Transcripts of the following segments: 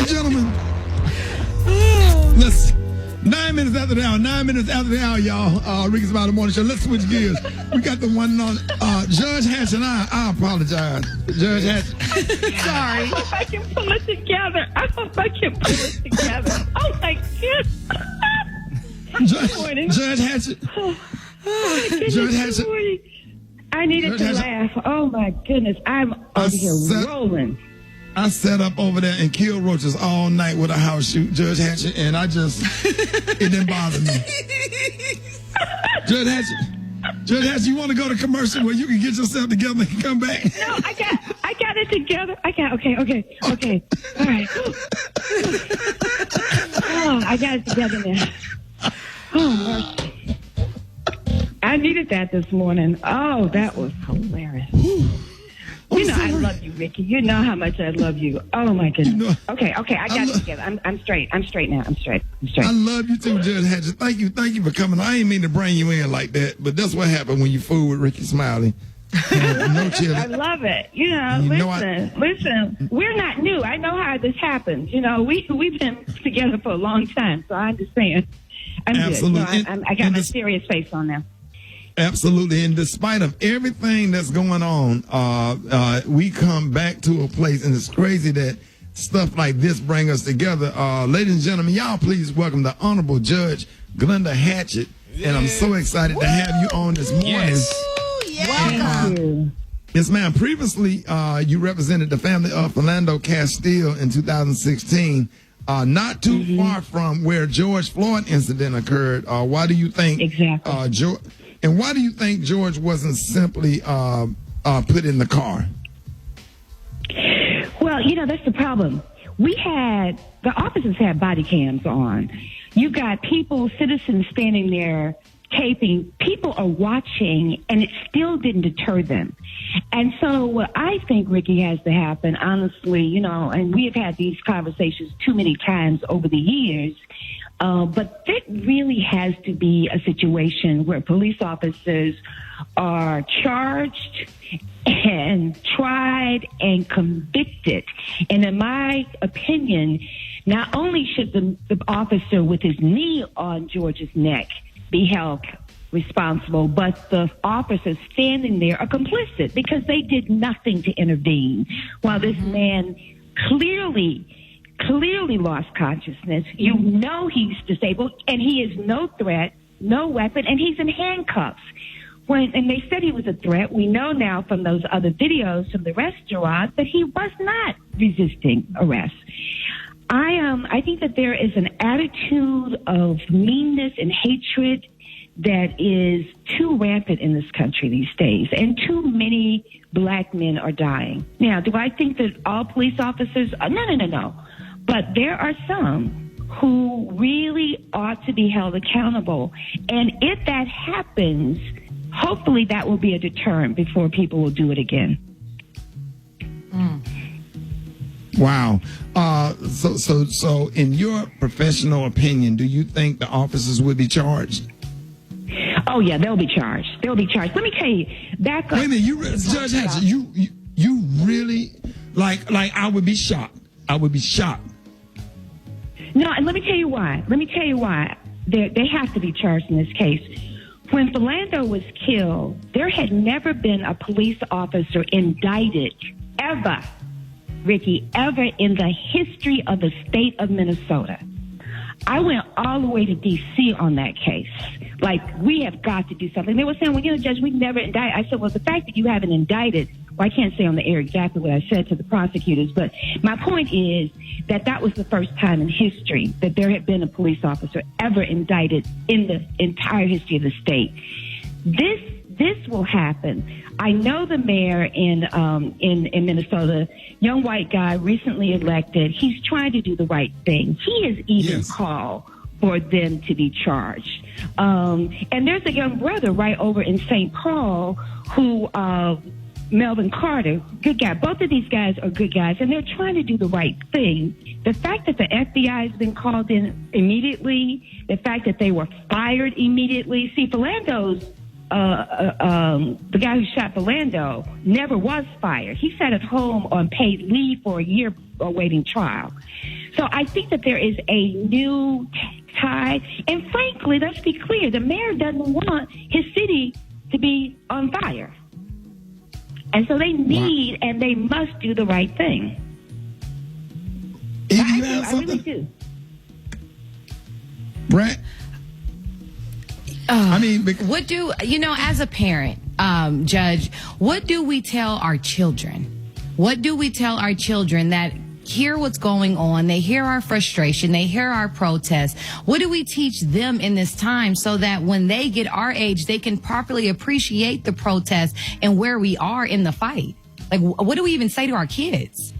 and gentlemen, let's 9 minutes after the hour. 9 minutes after the hour, y'all. Rickey's About the Morning Show. Let's switch gears. We got the one on Judge Hatchett. I apologize, Judge Hatchett. Sorry. I hope I can pull it together. Oh my goodness. Judge Hatchett. Judge Hatchett. I needed to laugh. Oh my goodness. I'm over here rolling. I sat up over there and killed roaches all night with a house shoe, Judge Hatchett, and it didn't bother me. Judge Hatchett, you want to go to commercial where you can get yourself together and come back? No, I got it together. Okay. All right. Oh, I got it together now. Oh, mercy. I needed that this morning. Oh, that was hilarious. You know I love you, Rickey. You know how much I love you. Oh, my goodness. Okay, I got it together. I'm straight. I'm straight now. I'm straight. I love you too, Judge Hatchett. Thank you for coming. I ain't mean to bring you in like that, but that's what happened when you fool with Rickey Smiley. I love it. Listen, we're not new. I know how this happens. We've been together for a long time, so I understand. I'm Absolutely. good. I got my serious face on now. Absolutely. And despite of everything that's going on, we come back to a place, and it's crazy that stuff like this bring us together. Ladies and gentlemen, y'all please welcome the Honorable Judge Glenda Hatchett. Yeah. And I'm so excited to have you on this morning. Yes. Welcome. Yes, ma'am. Previously, you represented the family of Philando Castile in 2016. Not too far from where George Floyd incident occurred. Why do you think exactly? And why do you think George wasn't simply put in the car? Well, that's the problem. The officers had body cams on. You got citizens standing there taping. People are watching, and it still didn't deter them. And so what I think, Rickey, has to happen, honestly, and we have had these conversations too many times over the years, but it really has to be a situation where police officers are charged and tried and convicted. And in my opinion, not only should the officer with his knee on George's neck be held responsible, but the officers standing there are complicit because they did nothing to intervene while this man clearly lost consciousness. He's disabled, and he is no threat, no weapon, and he's in handcuffs. And they said he was a threat. We know now from those other videos from the restaurant that he was not resisting arrest. I think that there is an attitude of meanness and hatred that is too rampant in this country these days, and too many black men are dying. Now, do I think that all police officers? No. But there are some who really ought to be held accountable. And if that happens, hopefully that will be a deterrent before people will do it again. Wow. So in your professional opinion, do you think the officers would be charged? Oh, yeah, they'll be charged. Let me tell you, back up. Wait a minute, Judge Hatchett, you really, like I would be shocked. I would be shocked. No, and let me tell you why. They have to be charged in this case. When Philando was killed, there had never been a police officer indicted ever, Rickey, ever in the history of the state of Minnesota. I went all the way to D.C. on that case. Like, we have got to do something. They were saying, well, Judge, we never indict. I said, well, the fact that you haven't indicted, well, I can't say on the air exactly what I said to the prosecutors, but my point is that was the first time in history that there had been a police officer ever indicted in the entire history of the state. This will happen. I know the mayor in Minnesota, young white guy, recently elected. He's trying to do the right thing. He has even called for them to be charged. And there's a young brother right over in St. Paul who, Melvin Carter, good guy. Both of these guys are good guys, and they're trying to do the right thing. The fact that the FBI has been called in immediately, the fact that they were fired immediately. See, Philando's the guy who shot Philando never was fired. He sat at home on paid leave for a year awaiting trial. So I think that there is a new tide. And frankly, let's be clear, the mayor doesn't want his city to be on fire. And so they need and they must do the right thing. I really do. Brett? What do, as a parent, Judge, what do we tell our children? What do we tell our children that hear what's going on? They hear our frustration. They hear our protests. What do we teach them in this time so that when they get our age, they can properly appreciate the protest and where we are in the fight? Like, what do we even say to our kids?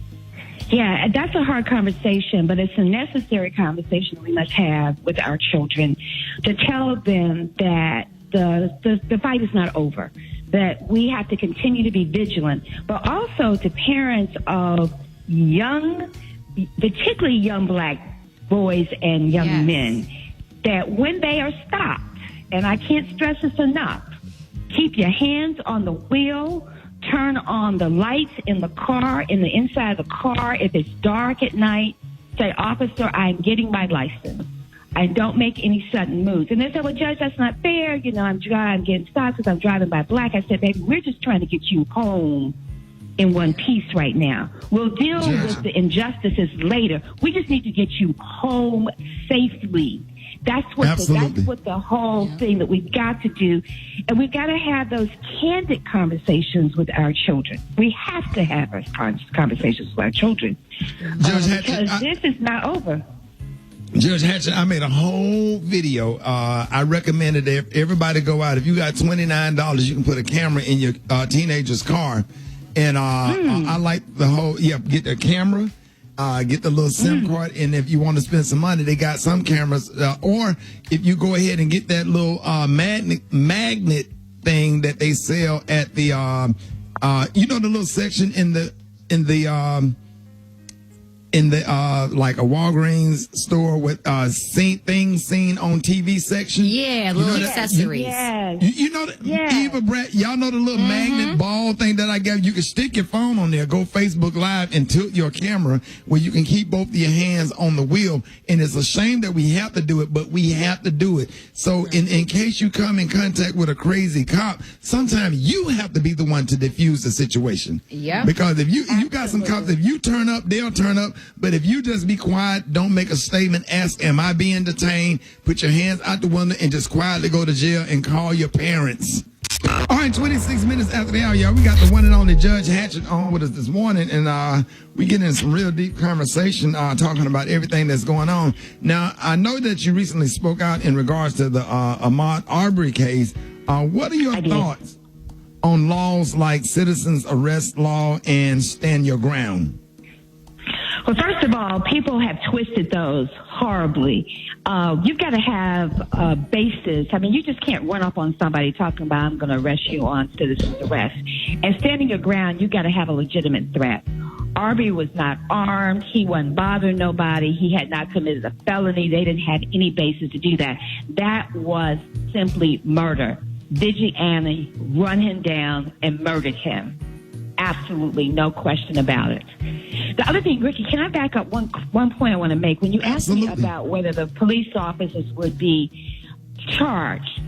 Yeah, that's a hard conversation, but it's a necessary conversation we must have with our children to tell them that the fight is not over, that we have to continue to be vigilant, but also to parents of young, particularly young black boys and young men, that when they are stopped, and I can't stress this enough, keep your hands on the wheel, turn on the lights in the car, in the inside of the car. If it's dark at night, say, officer, I'm getting my license. I don't make any sudden moves. And they say, well, Judge, that's not fair. I'm getting stopped because I'm driving by black. I said, baby, we're just trying to get you home in one piece right now. We'll deal with the injustices later. We just need to get you home safely. That's what the whole thing that we've got to do. And we've got to have those candid conversations with our children. We have to have those conversations with our children. Judge Hatchett, because this is not over. Judge Hatchett, I made a whole video. I recommended that everybody go out. If you got $29, you can put a camera in your teenager's car. And I like the whole, get the camera. Get the little SIM card, and if you want to spend some money, they got some cameras. Or if you go ahead and get that little magnet thing that they sell at the, the little section in the like a Walgreens store with things seen on TV section. Yeah, little accessories. Eva, Brett, y'all know the little magnet ball thing that I gave you? Can stick your phone on there, go Facebook Live, and tilt your camera where you can keep both of your hands on the wheel. And it's a shame that we have to do it, but we have to do it. So in case you come in contact with a crazy cop, sometimes you have to be the one to diffuse the situation. Yeah. Because if you got some cops, if you turn up, they'll turn up. But if you just be quiet, don't make a statement, ask, am I being detained? Put your hands out the window and just quietly go to jail and call your parents. All right, 26 minutes after the hour, y'all. We got the one and only Judge Hatchett on with us this morning, and we get in some real deep conversation talking about everything that's going on. Now, I know that you recently spoke out in regards to the Ahmaud Arbery case. What are your thoughts on laws like citizens arrest law and stand your ground? Well, first of all, people have twisted those horribly. You've got to have a basis. I mean, you just can't run up on somebody talking about, I'm going to arrest you on citizen's arrest. And standing your ground, you've got to have a legitimate threat. Arbery was not armed. He wasn't bothering nobody. He had not committed a felony. They didn't have any basis to do that. That was simply murder. Vigilante run him down and murdered him. Absolutely no question about it. The other thing, Ricky, can I back up one point I want to make? When you asked me about whether the police officers would be charged,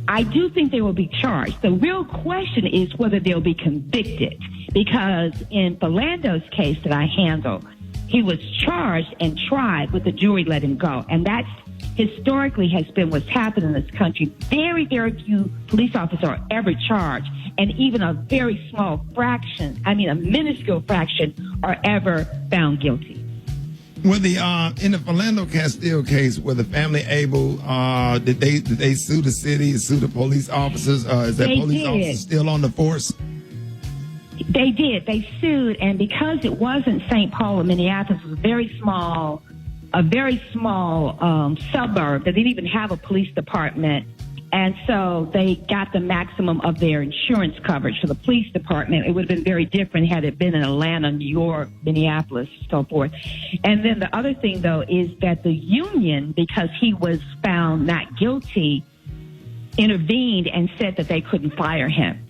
I do think they will be charged. The real question is whether they'll be convicted. Because in Philando's case that I handled, he was charged and tried, but the jury let him go. And that's historically has been what's happened in this country. Very, very few police officers are ever charged. And even a very small fraction, a minuscule fraction, are ever found guilty. Well, in the Philando Castile case, were the family able, did they sue the city, sue the police officers? Is that police officer still on the force? They did. They sued, and because it wasn't St. Paul or Minneapolis, it was a very small suburb that didn't even have a police department. And so they got the maximum of their insurance coverage for the police department. It would have been very different had it been in Atlanta, New York, Minneapolis, so forth. And then the other thing, though, is that the union, because he was found not guilty, intervened and said that they couldn't fire him.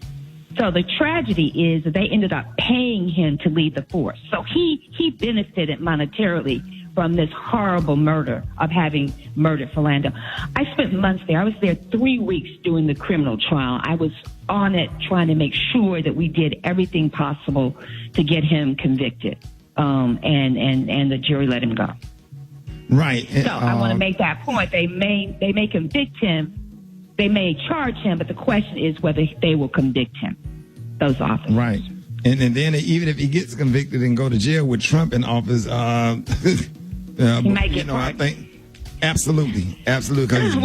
So the tragedy is that they ended up paying him to leave the force. So he benefited monetarily from this horrible murder of having murdered Philando. I spent months there. I was there 3 weeks doing the criminal trial. I was on it trying to make sure that we did everything possible to get him convicted. And the jury let him go. Right. So I want to make that point. They may convict him. They may charge him, but the question is whether they will convict him, those officers. Right. And then even if he gets convicted and go to jail with Trump in office, he might get I think absolutely, because it's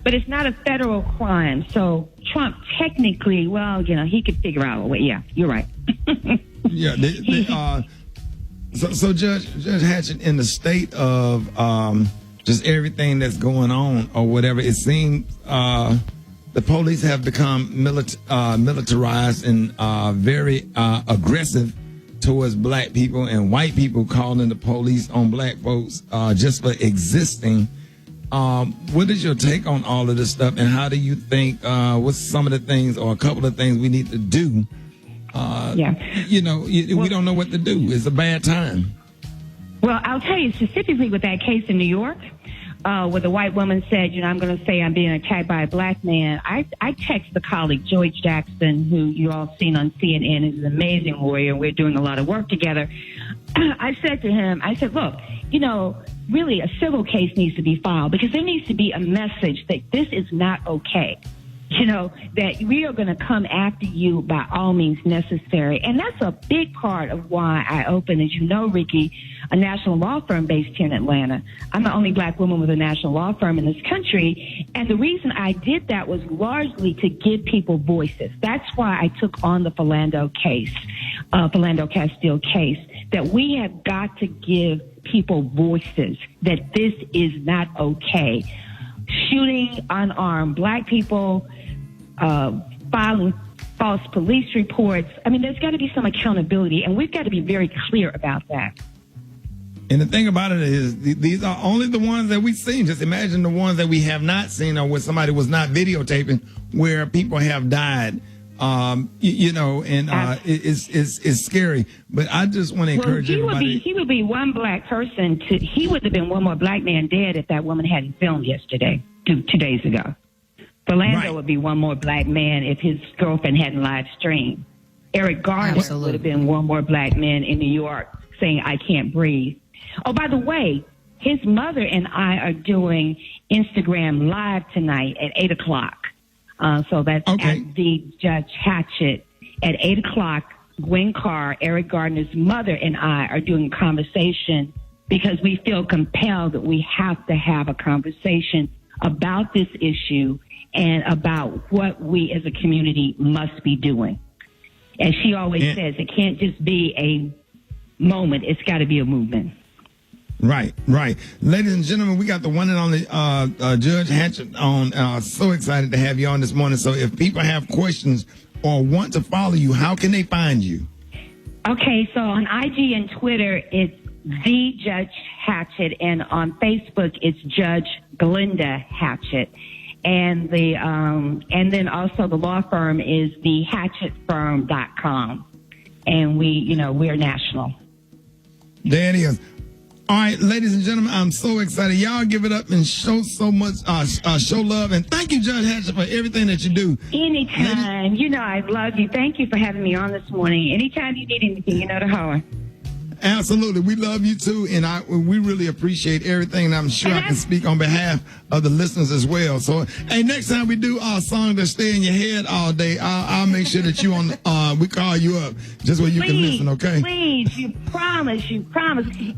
but it's not a federal crime. So Trump technically, he could figure out a way. Yeah, you're right. Yeah. So Judge Hatchett, in the state of just everything that's going on or whatever, it seems the police have become militarized and very aggressive towards black people, and white people calling the police on black folks just for existing. What is your take on all of this stuff, and how do you think, what's some of the things or a couple of things we need to do? We don't know what to do. It's a bad time. Well, I'll tell you specifically with that case in New York, where the white woman said, I'm going to say I'm being attacked by a black man. I text the colleague, George Jackson, who you all seen on CNN, is an amazing lawyer. We're doing a lot of work together. I said to him, look, really a civil case needs to be filed because there needs to be a message that this is not okay. That we are going to come after you by all means necessary. And that's a big part of why I opened, as you know, Rickey, a national law firm based here in Atlanta. I'm the only black woman with a national law firm in this country. And the reason I did that was largely to give people voices. That's why I took on the Philando Castile case, that we have got to give people voices, that this is not okay. Shooting unarmed black people, filing false police reports. I mean, there's got to be some accountability, and we've got to be very clear about that. And the thing about it is, these are only the ones that we've seen. Just imagine the ones that we have not seen, or where somebody was not videotaping, where people have died. It's scary. But I just want to encourage everybody. He would be one black person. He would have been one more black man dead if that woman hadn't filmed yesterday, 2 days ago. Philando would be one more black man if his girlfriend hadn't live streamed. Eric Garner would have been one more black man in New York saying, "I can't breathe." Oh, by the way, his mother and I are doing Instagram Live tonight at 8 o'clock. So that's at the Judge Hatchett at 8 o'clock. Gwen Carr, Eric Gardner's mother, and I are doing a conversation because we feel compelled that we have to have a conversation about this issue and about what we as a community must be doing. As she always says, it can't just be a moment. It's got to be a movement. Right. Ladies and gentlemen, we got the one and only Judge Hatchett on. So excited to have you on this morning. So if people have questions or want to follow you, how can they find you? Okay, so on IG and Twitter, it's the Judge Hatchett, and on Facebook, it's Judge Glenda Hatchett. And then also the law firm is thehatchettfirm.com. And we're national. There it is. All right, ladies and gentlemen, I'm so excited. Y'all give it up and show so much, show love. And thank you, Judge Hatchett, for everything that you do. Anytime. I love you. Thank you for having me on this morning. Anytime you need anything, you know to holler. Absolutely. We love you, too. And we really appreciate everything. And I'm sure I can speak on behalf of the listeners as well. So, hey, next time we do our song that stay in your head all day, I'll make sure that we call you up just where you can listen, okay? Please, you promise.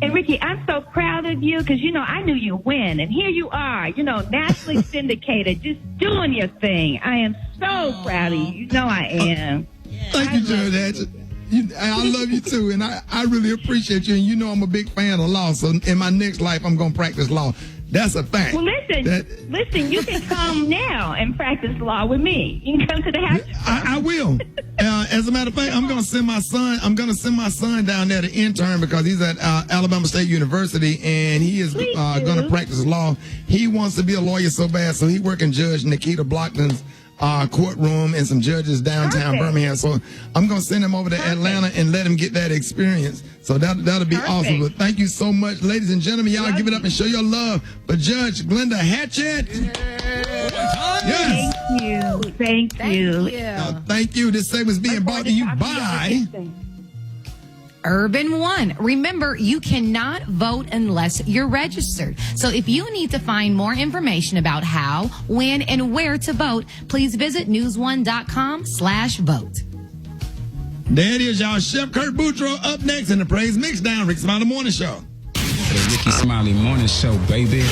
And Rickey, I'm so proud of you because, I knew you win. And here you are, nationally syndicated, just doing your thing. I am so proud of you. I am. Thank you, Judge Hatchett. I love you too, and I really appreciate you. And I'm a big fan of law, so in my next life, I'm going to practice law. That's a fact. Well, listen, you can come now and practice law with me. You can come to the house. I will. As a matter of fact, I'm going to send my son. I'm going to send my son down there to intern because he's at Alabama State University, and he is going to practice law. He wants to be a lawyer so bad, so he's working Judge Nikita Blockton's courtroom and some judges downtown Birmingham. So I'm going to send them over to Atlanta and let them get that experience. So that'll be awesome. But thank you so much, ladies and gentlemen. Y'all give it up and show your love for Judge Glenda Hatchett. Yes. Thank you. Thank you. This segment is being brought to you by Urban One. Remember, you cannot vote unless you're registered. So if you need to find more information about how, when, and where to vote, please visit newsone.com/vote. There it is, y'all. Chef Kurt Boudreaux up next in the Praise Mixdown. Rick Smiley Morning Show. The Rickey Smiley Morning Show, baby.